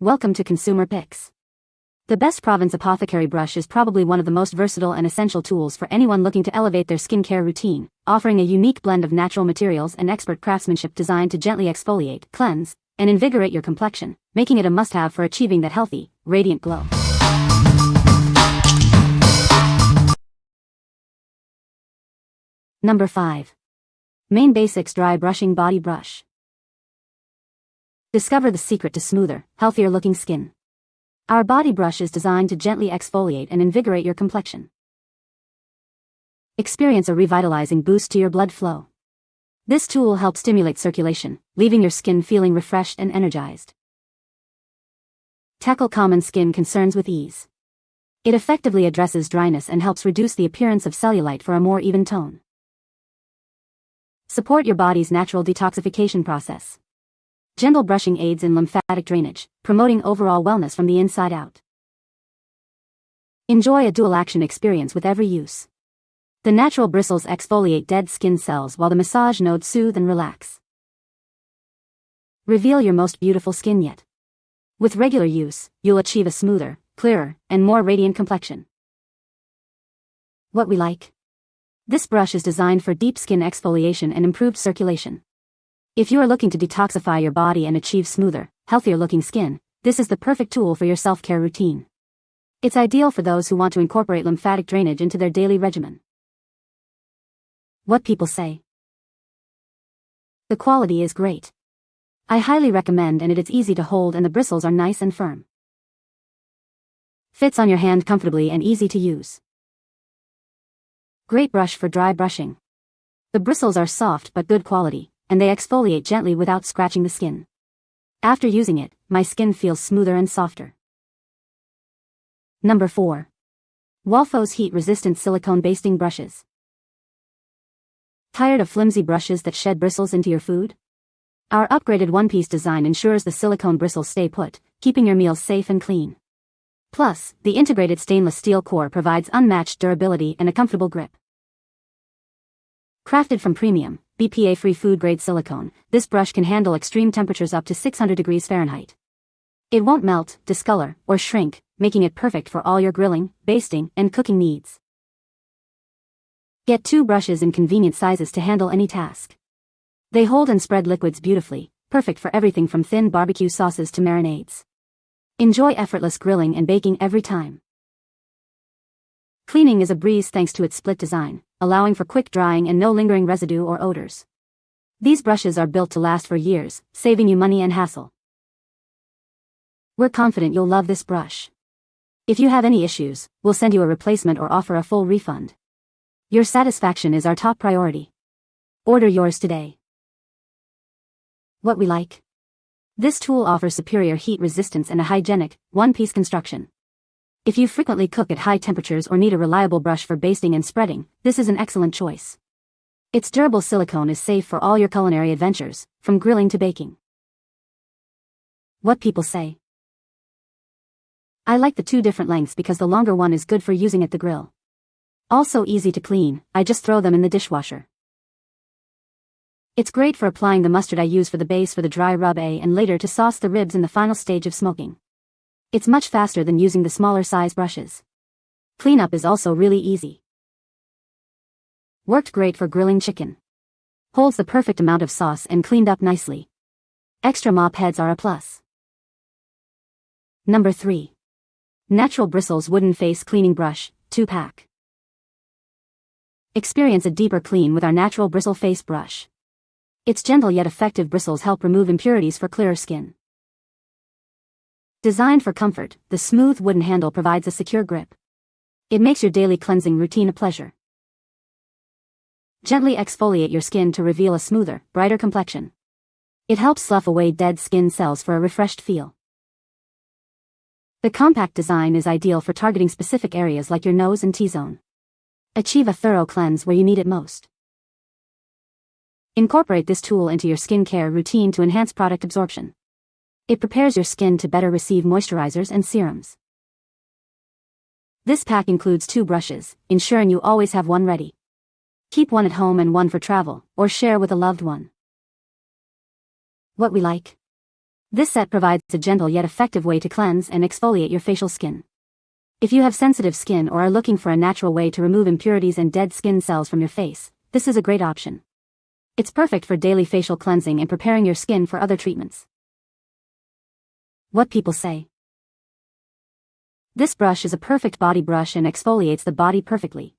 Welcome to Consumer Picks. The best Province Apothecary Brush is probably one of the most versatile and essential tools for anyone looking to elevate their skincare routine, offering a unique blend of natural materials and expert craftsmanship designed to gently exfoliate, cleanse, and invigorate your complexion, making it a must-have for achieving that healthy, radiant glow. Number 5. MainBasics Dry Brushing Body Brush. Discover the secret to smoother, healthier-looking skin. Our body brush is designed to gently exfoliate and invigorate your complexion. Experience a revitalizing boost to your blood flow. This tool helps stimulate circulation, leaving your skin feeling refreshed and energized. Tackle common skin concerns with ease. It effectively addresses dryness and helps reduce the appearance of cellulite for a more even tone. Support your body's natural detoxification process. Gentle brushing aids in lymphatic drainage, promoting overall wellness from the inside out. Enjoy a dual-action experience with every use. The natural bristles exfoliate dead skin cells while the massage nodes soothe and relax. Reveal your most beautiful skin yet. With regular use, you'll achieve a smoother, clearer, and more radiant complexion. What we like. This brush is designed for deep skin exfoliation and improved circulation. If you are looking to detoxify your body and achieve smoother, healthier-looking skin, this is the perfect tool for your self-care routine. It's ideal for those who want to incorporate lymphatic drainage into their daily regimen. What people say. The quality is great. I highly recommend, and it is easy to hold and the bristles are nice and firm. Fits on your hand comfortably and easy to use. Great brush for dry brushing. The bristles are soft but good quality, and they exfoliate gently without scratching the skin. After using it, my skin feels smoother and softer. Number 4. Walfos Heat-Resistant Silicone Basting Brushes. Tired of flimsy brushes that shed bristles into your food? Our upgraded one-piece design ensures the silicone bristles stay put, keeping your meals safe and clean. Plus, the integrated stainless steel core provides unmatched durability and a comfortable grip. Crafted from premium, BPA-free food-grade silicone, this brush can handle extreme temperatures up to 600 degrees Fahrenheit. It won't melt, discolor, or shrink, making it perfect for all your grilling, basting, and cooking needs. Get 2 brushes in convenient sizes to handle any task. They hold and spread liquids beautifully, perfect for everything from thin barbecue sauces to marinades. Enjoy effortless grilling and baking every time. Cleaning is a breeze thanks to its split design, allowing for quick drying and no lingering residue or odors. These brushes are built to last for years, saving you money and hassle. We're confident you'll love this brush. If you have any issues, we'll send you a replacement or offer a full refund. Your satisfaction is our top priority. Order yours today. What we like. This tool offers superior heat resistance and a hygienic, one-piece construction. If you frequently cook at high temperatures or need a reliable brush for basting and spreading, this is an excellent choice. Its durable silicone is safe for all your culinary adventures, from grilling to baking. What people say. I like the 2 different lengths because the longer one is good for using at the grill. Also easy to clean, I just throw them in the dishwasher. It's great for applying the mustard I use for the base for the dry rub and later to sauce the ribs in the final stage of smoking. It's much faster than using the smaller size brushes. Cleanup is also really easy. Worked great for grilling chicken. Holds the perfect amount of sauce and cleaned up nicely. Extra mop heads are a plus. Number 3. Natural Bristles Wooden Face Cleaning Brush, 2-pack. Experience a deeper clean with our natural bristle face brush. Its gentle yet effective bristles help remove impurities for clearer skin. Designed for comfort, the smooth wooden handle provides a secure grip. It makes your daily cleansing routine a pleasure. Gently exfoliate your skin to reveal a smoother, brighter complexion. It helps slough away dead skin cells for a refreshed feel. The compact design is ideal for targeting specific areas like your nose and T-zone. Achieve a thorough cleanse where you need it most. Incorporate this tool into your skincare routine to enhance product absorption. It prepares your skin to better receive moisturizers and serums. This pack includes 2 brushes, ensuring you always have one ready. Keep one at home and one for travel, or share with a loved one. What we like. This set provides a gentle yet effective way to cleanse and exfoliate your facial skin. If you have sensitive skin or are looking for a natural way to remove impurities and dead skin cells from your face, this is a great option. It's perfect for daily facial cleansing and preparing your skin for other treatments. What people say. This brush is a perfect body brush and exfoliates the body perfectly.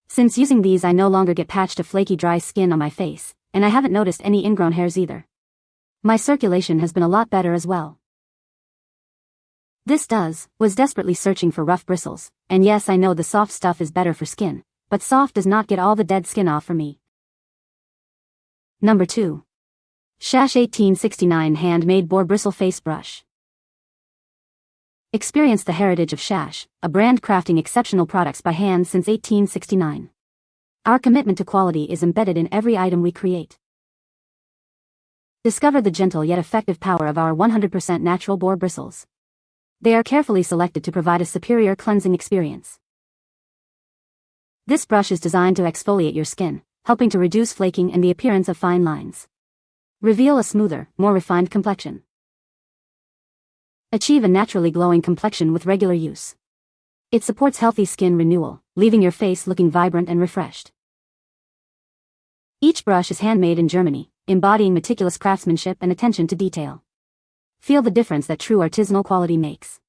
Since using these, I no longer get patched of flaky dry skin on my face, and I haven't noticed any ingrown hairs either. My circulation has been a lot better as well. Was desperately searching for rough bristles, and yes, I know the soft stuff is better for skin, but soft does not get all the dead skin off for me. Number 2. SHASH 1869 Handmade Boar Bristle Face Brush. Experience the heritage of SHASH, a brand crafting exceptional products by hand since 1869. Our commitment to quality is embedded in every item we create. Discover the gentle yet effective power of our 100% natural boar bristles. They are carefully selected to provide a superior cleansing experience. This brush is designed to exfoliate your skin, helping to reduce flaking and the appearance of fine lines. Reveal a smoother, more refined complexion. Achieve a naturally glowing complexion with regular use. It supports healthy skin renewal, leaving your face looking vibrant and refreshed. Each brush is handmade in Germany, embodying meticulous craftsmanship and attention to detail. Feel the difference that true artisanal quality makes.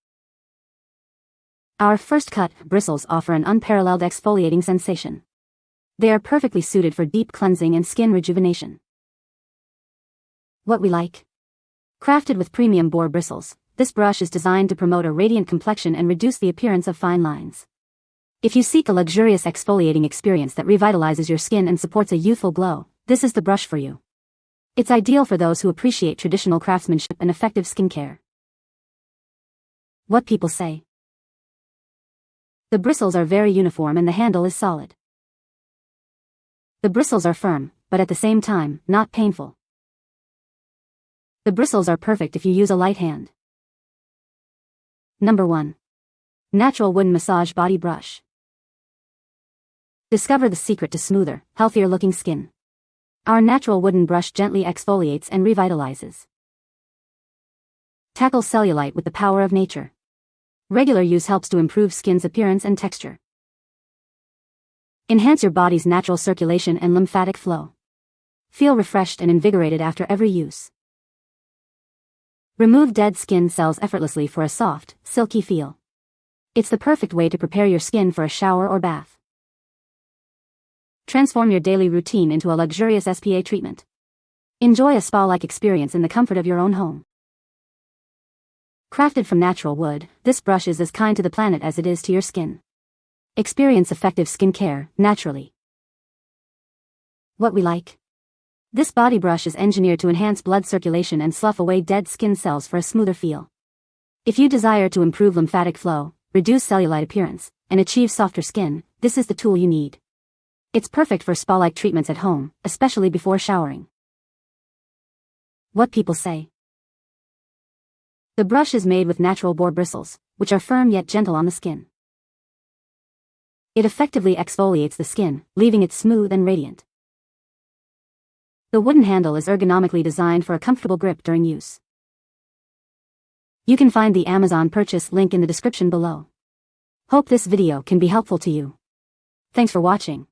Our first cut, bristles, offer an unparalleled exfoliating sensation. They are perfectly suited for deep cleansing and skin rejuvenation. What we like. Crafted with premium boar bristles, this brush is designed to promote a radiant complexion and reduce the appearance of fine lines. If you seek a luxurious exfoliating experience that revitalizes your skin and supports a youthful glow, this is the brush for you. It's ideal for those who appreciate traditional craftsmanship and effective skincare. What people say. The bristles are very uniform and the handle is solid. The bristles are firm, but at the same time, not painful. The bristles are perfect if you use a light hand. Number 1. Natural Wooden Massage Body Brush. Discover the secret to smoother, healthier looking skin. Our natural wooden brush gently exfoliates and revitalizes. Tackle cellulite with the power of nature. Regular use helps to improve skin's appearance and texture. Enhance your body's natural circulation and lymphatic flow. Feel refreshed and invigorated after every use. Remove dead skin cells effortlessly for a soft, silky feel. It's the perfect way to prepare your skin for a shower or bath. Transform your daily routine into a luxurious SPA treatment. Enjoy a spa-like experience in the comfort of your own home. Crafted from natural wood, this brush is as kind to the planet as it is to your skin. Experience effective skincare, naturally. What we like. This body brush is engineered to enhance blood circulation and slough away dead skin cells for a smoother feel. If you desire to improve lymphatic flow, reduce cellulite appearance, and achieve softer skin, this is the tool you need. It's perfect for spa-like treatments at home, especially before showering. What people say. The brush is made with natural boar bristles, which are firm yet gentle on the skin. It effectively exfoliates the skin, leaving it smooth and radiant. The wooden handle is ergonomically designed for a comfortable grip during use. You can find the Amazon purchase link in the description below. Hope this video can be helpful to you. Thanks for watching.